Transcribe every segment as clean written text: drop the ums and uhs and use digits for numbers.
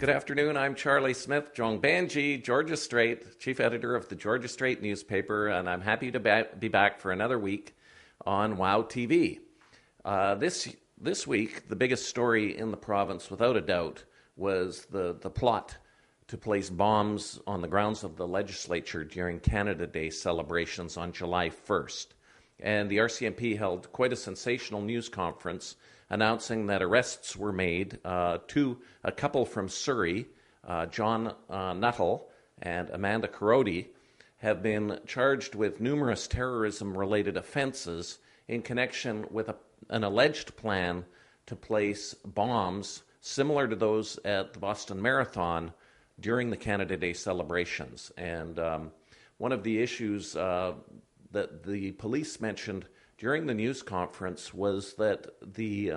Good afternoon. I'm Charlie Smith, Jong Banji, Georgia Straight, chief editor of the Georgia Straight newspaper, and I'm happy to be back for another week on WOW TV. This week, the biggest story in the province, without a doubt, was the plot to place bombs on the grounds of the legislature during Canada Day celebrations on July 1st. And the RCMP held quite a sensational news conference announcing that arrests were made to a couple from Surrey, John Nuttall and Amanda Carodi, have been charged with numerous terrorism-related offenses in connection with an alleged plan to place bombs similar to those at the Boston Marathon during the Canada Day celebrations. And one of the issues that the police mentioned during the news conference was that the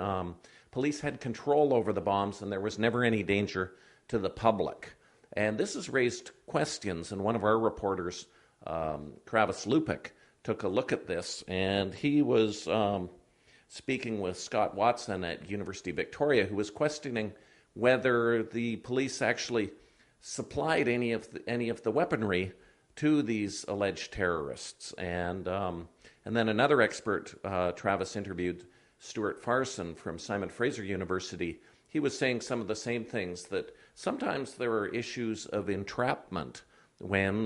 police had control over the bombs and there was never any danger to the public. And this has raised questions, and one of our reporters, Travis Lupick, took a look at this, and he was speaking with Scott Watson at University of Victoria, who was questioning whether the police actually supplied any of the weaponry to these alleged terrorists. And then another expert, Travis interviewed Stuart Farson from Simon Fraser University. He was saying some of the same things, that sometimes there are issues of entrapment when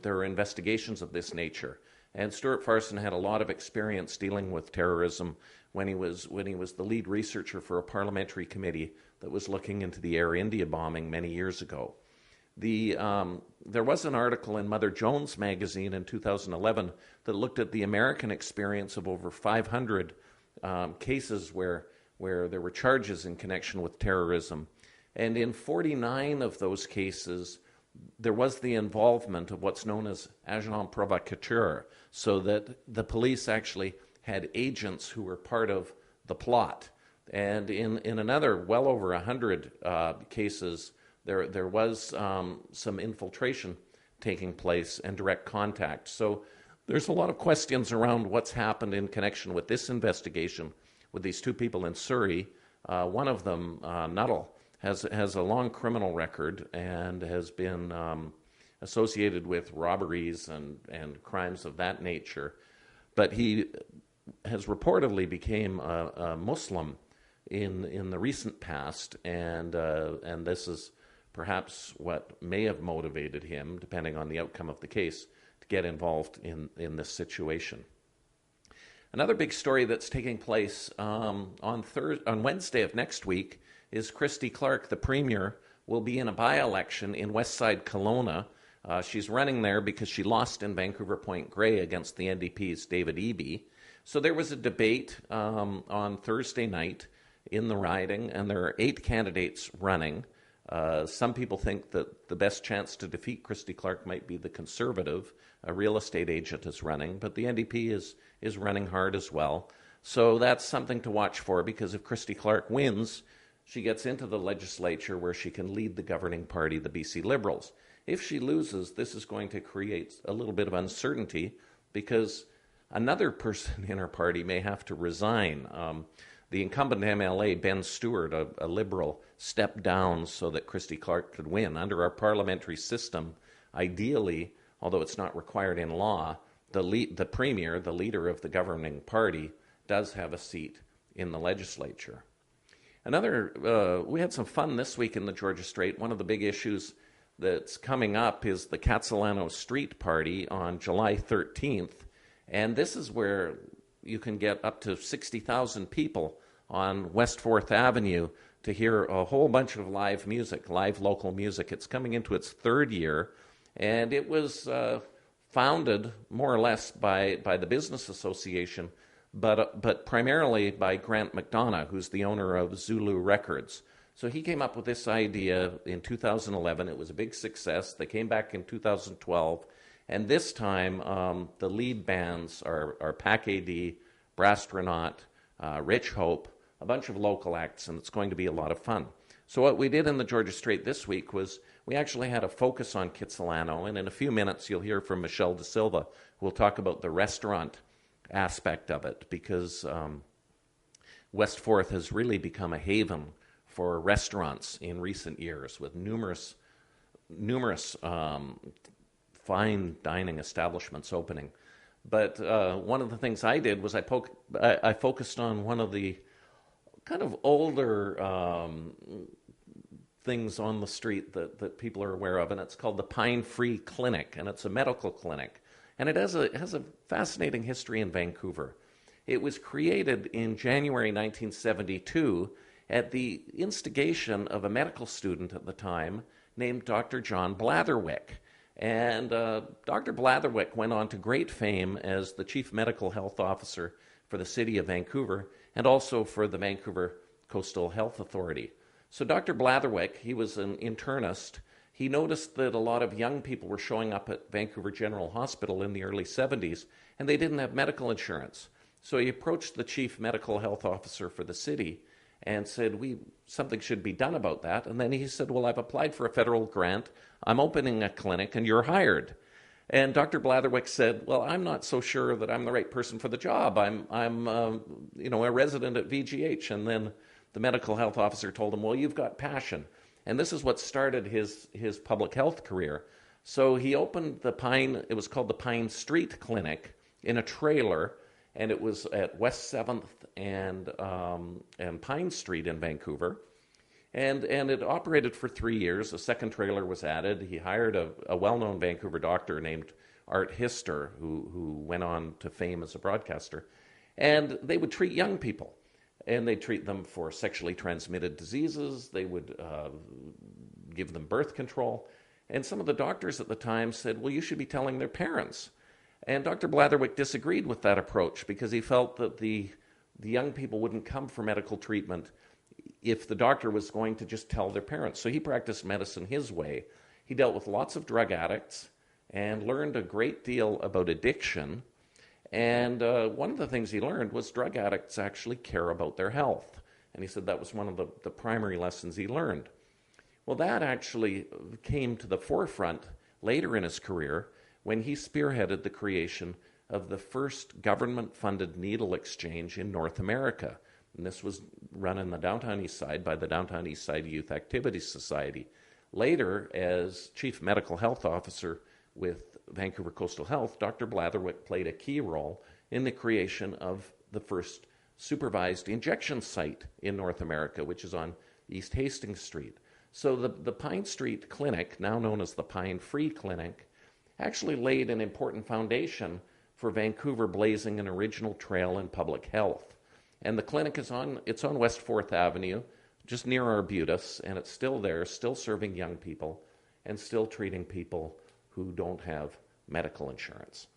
there are investigations of this nature. And Stuart Farson had a lot of experience dealing with terrorism when he was the lead researcher for a parliamentary committee that was looking into the Air India bombing many years ago. There was an article in Mother Jones magazine in 2011 that looked at the American experience of over 500 cases where there were charges in connection with terrorism. And in 49 of those cases, there was the involvement of what's known as agent provocateur, so that the police actually had agents who were part of the plot. And in another well over 100 cases, there was some infiltration taking place and direct contact. So there's a lot of questions around what's happened in connection with this investigation with these two people in Surrey. One of them, Nuttall, has a long criminal record and has been associated with robberies and crimes of that nature. But he has reportedly became a Muslim in the recent past, and this is perhaps what may have motivated him, depending on the outcome of the case, to get involved in this situation. Another big story that's taking place on Wednesday of next week is Christy Clark, the Premier, will be in a by-election in Westside Kelowna. She's running there because she lost in Vancouver Point Grey against the NDP's David Eby. So there was a debate on Thursday night in the riding, and there are 8 candidates running. Some people think that the best chance to defeat Christy Clark might be the Conservative. A real estate agent is running, but the NDP is running hard as well. So that's something to watch for, because if Christy Clark wins, she gets into the legislature where she can lead the governing party, the BC Liberals. If she loses, this is going to create a little bit of uncertainty, because another person in her party may have to resign. The incumbent MLA, Ben Stewart, a Liberal, stepped down so that Christy Clark could win. Under our parliamentary system, ideally, although it's not required in law, the Premier, the leader of the governing party, does have a seat in the legislature. We had some fun this week in the Georgia Straight. One of the big issues that's coming up is the Kitsilano Street Party on July 13th. And this is where you can get up to 60,000 people on West 4th Avenue to hear a whole bunch of live music, live local music. It's coming into its 3rd year, and it was founded more or less by the Business Association, but primarily by Grant McDonough, who's the owner of Zulu Records. So he came up with this idea in 2011. It was a big success. They came back in 2012, and this time the lead bands are Pac AD, Brastronaut, Rich Hope, a bunch of local acts, and it's going to be a lot of fun. So what we did in the Georgia Straight this week was we actually had a focus on Kitsilano, and in a few minutes you'll hear from Michelle De Silva, who will talk about the restaurant aspect of it, because West 4th has really become a haven for restaurants in recent years, with numerous fine dining establishments opening. But one of the things I did was I focused on one of the kind of older things on the street that people are aware of, and it's called the Pine Free Clinic, and it's a medical clinic. And it has a fascinating history in Vancouver. It was created in January 1972 at the instigation of a medical student at the time named Dr. John Blatherwick. And Dr. Blatherwick went on to great fame as the Chief Medical Health Officer for the City of Vancouver and also for the Vancouver Coastal Health Authority. So Dr. Blatherwick, he was an internist. He noticed that a lot of young people were showing up at Vancouver General Hospital in the early 70s, and they didn't have medical insurance. So he approached the Chief Medical Health Officer for the city and said, something should be done about that. And then he said, well, I've applied for a federal grant. I'm opening a clinic, and you're hired. And Dr. Blatherwick said, well, I'm not so sure that I'm the right person for the job. I'm a resident at VGH. And then the medical health officer told him, well, you've got passion. And this is what started his public health career. So he opened it was called the Pine Street Clinic in a trailer, and it was at West 7th and Pine Street in Vancouver. And it operated for 3 years. A second trailer was added. He hired a well-known Vancouver doctor named Art Hister, who went on to fame as a broadcaster. And they would treat young people. And they'd treat them for sexually transmitted diseases. They would give them birth control. And some of the doctors at the time said, well, you should be telling their parents. And Dr. Blatherwick disagreed with that approach because he felt that the young people wouldn't come for medical treatment if the doctor was going to just tell their parents. So he practiced medicine his way. He dealt with lots of drug addicts and learned a great deal about addiction. And one of the things he learned was drug addicts actually care about their health. And he said that was one of the primary lessons he learned. Well, that actually came to the forefront later in his career when he spearheaded the creation of the first government-funded needle exchange in North America. And this was run in the Downtown East Side by the Downtown East Side Youth Activity Society. Later, as Chief Medical Health Officer with Vancouver Coastal Health, Dr. Blatherwick played a key role in the creation of the first supervised injection site in North America, which is on East Hastings Street. So the Pine Street Clinic, now known as the Pine Free Clinic, actually laid an important foundation for Vancouver blazing an original trail in public health. And the clinic it's on West 4th Avenue, just near Arbutus, and it's still there, still serving young people, and still treating people who don't have medical insurance.